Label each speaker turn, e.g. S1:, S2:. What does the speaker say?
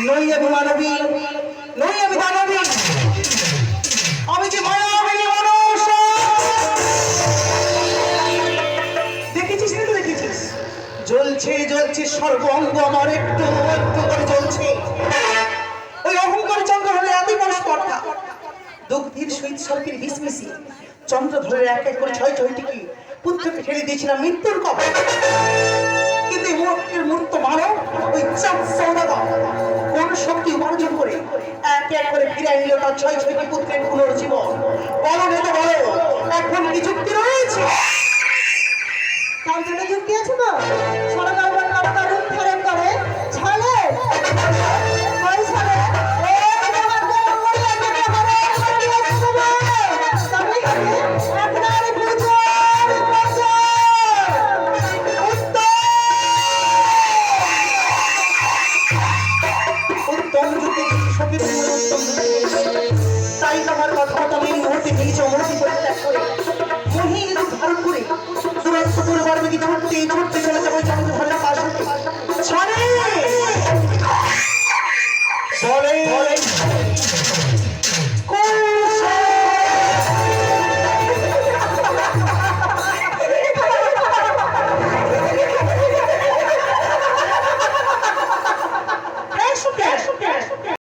S1: নই আমি মানবী, নই আমি দানবী, আমি যে মায়াবিনী মানুষ। দেখেছিস না? দেখেছিস? জ্বলছে জ্বলছে সর্ব অঙ্গ আমার, একটু একটু করে জ্বলছে। ওই অহংকার চন্দ্র হলে এতই বড় স্পর্ধা। দুগ্ধের সহিত সর্পের বিষ মিশিয়ে চন্দ্রধরের এক এক করে ছয় ছয়টিকে পুত্রকে ঠেলে দিয়েছিলাম মৃত্যুর কবলে। কিন্তু এই মুহূর্তের মূর্ত মানব ওই চাঁদ সৌদাগর কোন শক্তি উপার্জন করে এক এক করে ফিরে নিল তার ছয় ছয়টি পুত্রের পুনর্জীবন। বলো নেতা বলো, এখন কি যুক্তি রয়েছে?
S2: তার জন্য যুক্তি আছে তো? সরকার নামটা উদ্ধারণ করে ছালে ওই ছালে
S1: তাই আমার কথা আমি মুহূর্তে নিজ অনুমতি পরিত্যাগ করে মহিলা ধারণ করে দুরন্ত পরিবার বিধি ধরতে ধরতে চলে যাবো চন্দ্র